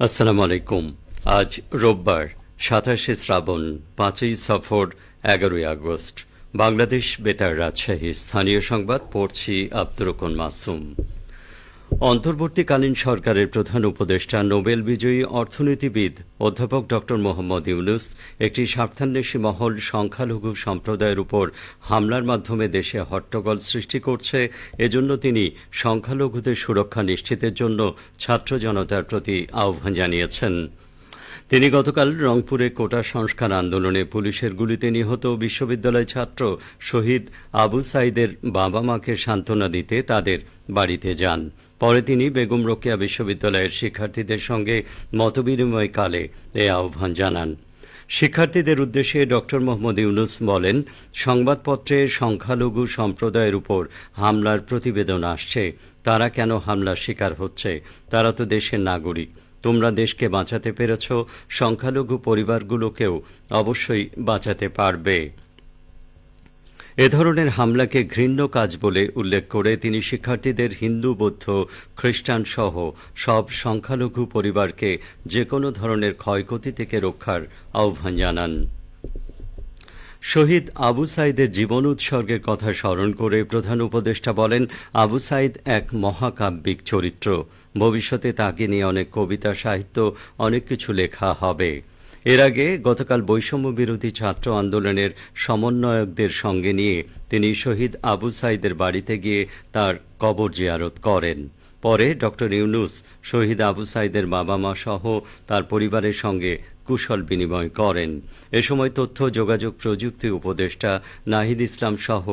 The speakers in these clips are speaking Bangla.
আসসালামু আলাইকুম। আজ রোববার ২৭শে শ্রাবণ, ৫ই সফর, ১১ই আগস্ট। বাংলাদেশ বেতার রাজশাহী স্থানীয় সংবাদ পড়ছি আব্দুর রহমান মাসুম। অন্তর্বর্তীকালীন সরকারের প্রধান উপদেষ্টা নোবেল বিজয়ী অর্থনীতিবিদ অধ্যাপক ড মোহাম্মদ ইউনুস একটি স্বার্থান্বেষী মহল সংখ্যালঘু সম্প্রদায়ের উপর হামলার মাধ্যমে দেশে হট্টগোল সৃষ্টি করছে, এজন্য তিনি সংখ্যালঘুদের সুরক্ষা নিশ্চিতের জন্য ছাত্র জনতার প্রতি আহ্বান জানিয়েছেন। তিনি গতকাল রংপুরে কোটা সংস্কার আন্দোলনে পুলিশের গুলিতে নিহত বিশ্ববিদ্যালয় ছাত্র শহীদ আবু সাইদের বাবা মাকে সান্ত্বনা দিতে তাদের বাড়িতে যান। পরে তিনি বেগম রোকেয়া বিশ্ববিদ্যালয়ের শিক্ষার্থীদের সঙ্গে মতবিনিময়কালে এ আহ্বান জানান। শিক্ষার্থীদের উদ্দেশ্যে ড মোহাম্মদ ইউনুস বলেন, সংবাদপত্রে সংখ্যালঘু সম্প্রদায়ের উপর হামলার প্রতিবেদন আসছে। তারা কেন হামলার শিকার হচ্ছে? তারা তো দেশের নাগরিক। তোমরা দেশকে বাঁচাতে পেরেছ, সংখ্যালঘু পরিবারগুলোকেও অবশ্যই বাঁচাতে পারবে। এ ধরনের হামলাকে ঘৃণ্য কাজ বলে উল্লেখ করে তিনি শিক্ষার্থীদের হিন্দু, বৌদ্ধ, খ্রিস্টান সহ সব সংখ্যালঘু পরিবারকে যে কোনো ধরনের ক্ষয়ক্ষতি থেকে রক্ষার আহ্বান জানান। শহীদ আবু সাইদের জীবন উৎসর্গের কথা স্মরণ করে প্রধান উপদেষ্টা বলেন, আবু সাইদ এক মহাকাব্যিক চরিত্র। ভবিষ্যতে তাকে নিয়ে অনেক কবিতা, সাহিত্য, অনেক কিছু লেখা হবে। এর আগে গতকাল বৈষম্য বিরোধী ছাত্র আন্দোলনের সমন্বয়কদের সঙ্গে নিয়ে তিনি শহীদ আবু সাইদের বাড়িতে গিয়ে তার কবর জিয়ারত করেন। পরে ড ইউনুস শহীদ আবু সাইদের বাবা মা সহ তার পরিবারের সঙ্গে কুশল বিনিময় করেন। এ সময় তথ্য যোগাযোগ প্রযুক্তি উপদেষ্টা নাহিদ ইসলাম সহ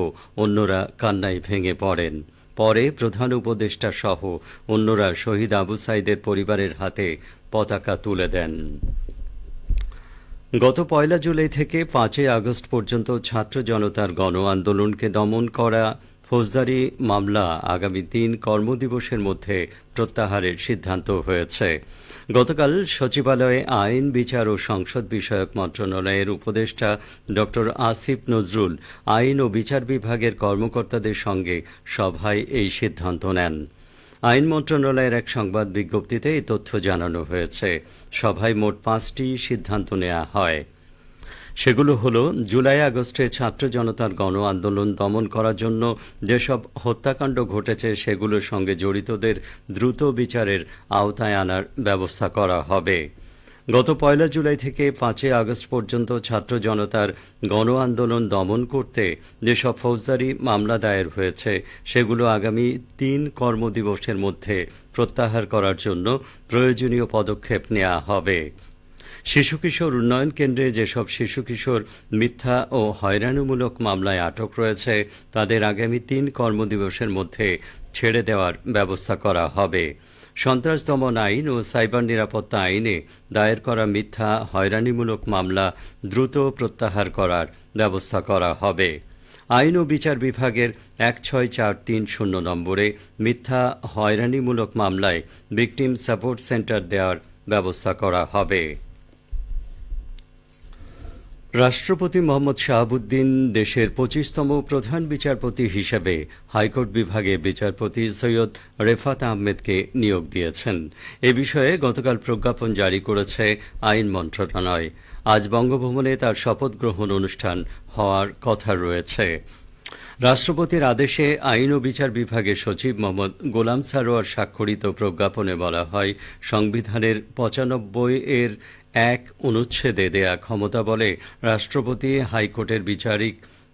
অন্যরা কান্নায় ভেঙে পড়েন। পরে প্রধান উপদেষ্টা সহ অন্যরা শহীদ আবু সাইদের পরিবারের হাতে পতাকা তুলে দেন। গত ১ জুলাই থেকে ৫ আগস্ট পর্যন্ত ছাত্র জনতার গণ আন্দোলনকে দমন করা ফৌজদারি মামলা আগামী ৩ কর্মদিবসের মধ্যে প্রত্যাহারের সিদ্ধান্ত হয়েছে। গতকাল সচিবালয়ে আইন, বিচার ও সংসদ বিষয়ক মন্ত্রণালয়ের উপদেষ্টা ড আসিফ নজরুল আইন ও বিচার বিভাগের কর্মকর্তাদের সঙ্গে সভায় এই সিদ্ধান্ত নেন। আইন মন্ত্রণালয়ের এক সংবাদ বিজ্ঞপ্তিতে এই তথ্য জানানো হয়েছে। সভায় মোট ৫টি সিদ্ধান্ত নেওয়া হয়। সেগুলো হল, জুলাই আগস্টে ছাত্র জনতার গণ আন্দোলন দমন করার জন্য যেসব হত্যাকাণ্ড ঘটেছে সেগুলোর সঙ্গে জড়িতদের দ্রুত বিচারের আওতায় আনার ব্যবস্থা করা হবে। গত ১ জুলাই থেকে ৫ আগস্ট পর্যন্ত ছাত্র জনতার গণ আন্দোলন দমন করতে যেসব ফৌজদারি মামলা দায়ের হয়েছে সেগুলো আগামী ৩ কর্মদিবসের মধ্যে প্রত্যাহার করার জন্য প্রয়োজনীয় পদক্ষেপ নেওয়া হবে। শিশু কিশোর উন্নয়ন কেন্দ্রে যেসব শিশু কিশোর মিথ্যা ও হয়রানিমূলক মামলায় আটক রয়েছে তাদের আগামী ৩ কর্মদিবসের মধ্যে ছেড়ে দেওয়ার ব্যবস্থা করা হবে। সন্ত্রাস দমন আইন ও সাইবার নিরাপত্তা আইনে দায়ের করা মিথ্যা হয়রানিমূলক মামলা দ্রুত প্রত্যাহার করার ব্যবস্থা করা হবে। আইন ও বিচার বিভাগের ১৬৪৩০ নম্বরে মিথ্যা হয়রানিমূলক মামলায় ভিকটিম সাপোর্ট সেন্টার দেওয়ার ব্যবস্থা করা হবে। রাষ্ট্রপতি মোহাম্মদ শাহাবুদ্দিন দেশের ২৫তম প্রধান বিচারপতি হিসেবে হাইকোর্ট বিভাগে বিচারপতি সৈয়দ রেফাত আহমেদকে নিয়োগ দিয়েছেন। এ বিষয়ে গতকাল প্রজ্ঞাপন জারি করেছে আইন মন্ত্রণালয়। আজ বঙ্গভবনে তার শপথ গ্রহণ অনুষ্ঠান হওয়ার কথা রয়েছে। রাষ্ট্রপতির আদেশে আইন ও বিচার বিভাগের সচিব মোহাম্মদ গোলাম সারোয়ার স্বাক্ষরিত প্রজ্ঞাপনে বলা হয়, সংবিধানের ৯৫ ১ অনুচ্ছেদে দেয়া ক্ষমতা বলে রাষ্ট্রপতি হাইকোর্টের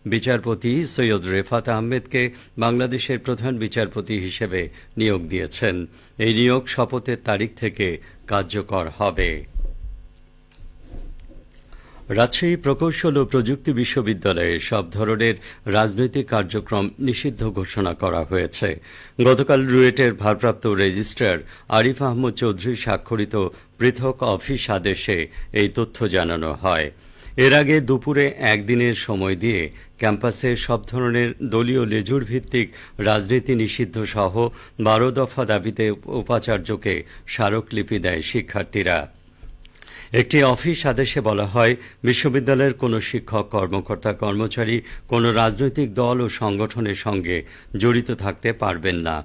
বিচারপতি সৈয়দ রেফাত আহমেদকে বাংলাদেশের প্রধান বিচারপতি হিসেবে নিয়োগ দিয়েছেন। এই নিয়োগ শপথের তারিখ থেকে কার্যকর হবে। রাজশাহী প্রকৌশল ও প্রযুক্তি বিশ্ববিদ্যালয়ে সব ধরনের রাজনৈতিক কার্যক্রম নিষিদ্ধ ঘোষণা করা হয়েছে। গতকাল রুয়েটের ভারপ্রাপ্ত রেজিস্ট্রার আরিফ আহমদ চৌধুরী স্বাক্ষরিত পৃথক অফিস আদেশে এই তথ্য জানানো হয়। এর আগে দুপুরে একদিনের সময় দিয়ে ক্যাম্পাসে সব ধরনের দলীয় লেজুর ভিত্তিক রাজনীতি নিষিদ্ধ সহ ১২ দফা দাবিতে উপাচার্যকে স্মারকলিপি দেয় শিক্ষার্থীরা। একটি অফিস আদেশে বলা হয়, বিশ্ববিদ্যালয়ের কোনো শিক্ষক, কর্মকর্তা, কর্মচারী কোনো রাজনৈতিক দল ও সংগঠনের সঙ্গে জড়িত থাকতে পারবেন না।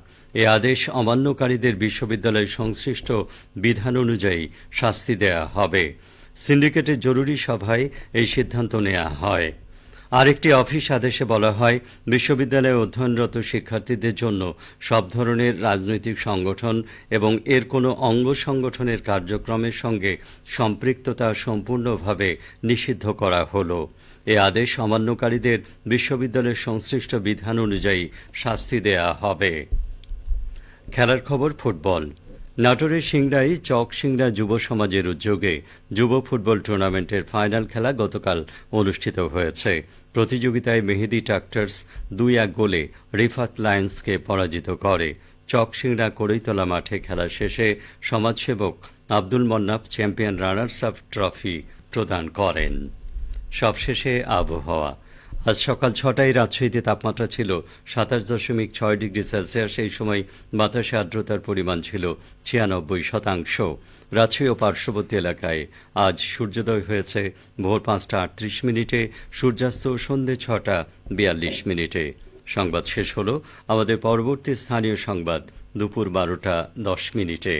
এ আদেশ অমান্যকারীদের বিশ্ববিদ্যালয় সংশ্লিষ্ট বিধান অনুযায়ী শাস্তি দেয়া হবে। সিন্ডিকেটের জরুরি সভায় এই সিদ্ধান্ত নেওয়া হয়। আরেকটি অফিস আদেশে বলা হয়, বিশ্ববিদ্যালয়ে অধ্যয়নরত শিক্ষার্থীদের জন্য সব ধরনের রাজনৈতিক সংগঠন এবং এর কোনো অঙ্গ সংগঠনের কার্যক্রমের সঙ্গে সম্পৃক্ততা সম্পূর্ণভাবে নিষিদ্ধ করা হলো। এ আদেশ অমান্যকারীদের বিশ্ববিদ্যালয়ের সংশ্লিষ্ট বিধান অনুযায়ী শাস্তি দেয়া হবে। খেলার খবর ফুটবল। নাটোরের সিংড়ায় চক সিংড়া যুব সমাজের উদ্যোগে যুব ফুটবল টুর্নামেন্টের ফাইনাল খেলা গতকাল অনুষ্ঠিত হয়েছে। প্রতিযোগিতায় মেহেদি ট্রাক্টরস 2-1 গোলে রিফাত লায়ন্সকে পরাজিত করে। চক সিংড়া কড়ইতলা মাঠে খেলা শেষে সমাজসেবক Abdul Mannaf champion runners up trophy প্রদান করেন। সবশেষে আবহাওয়া। আজ সকাল 6টায় রাজশাহীতে তাপমাত্রা ছিল 27.6 ডিগ্রি সেলসিয়াস। এই সময় বাতাসে আর্দ্রতার পরিমাণ ছিল 96%। রাজশাহী ও পার্শ্ববর্তী এলাকায় আজ সূর্যোদয় হয়েছে ভোর 5টা 38 মিনিটে, সূর্যাস্ত সন্ধ্যে 6টা 42 মিনিটে। সংবাদ শেষ হলো। আমাদের পরবর্তী স্থানীয় সংবাদ দুপুর 12টা 10 মিনিটে।